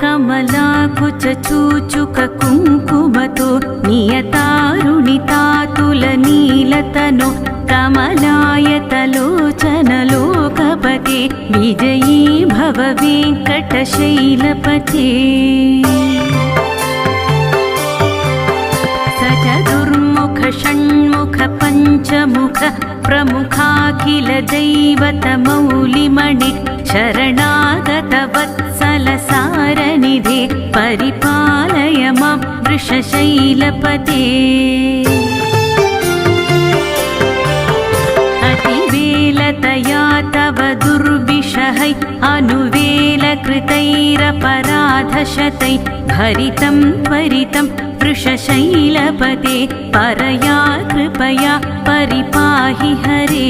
कमलाकुचूचुककुङ्कुमतो नियतारुणितातुलनीलतनो कमलायतलोचनलोकपते विजयी भव वेङ्कटशैलपते। सचतुर्मुख षण्मुख पञ्चमुख प्रमुखाखिल दैवतमौलिमणि शरणागत वत्सल सारनिधे परिपालय मां वृषशैलपते। अतिवेलतया तव दुर्विषहै अनुवेलकृतैरपराधशतै भरितं त्वरितं वृषशैलपते परया कृपया परिपाहि हरे।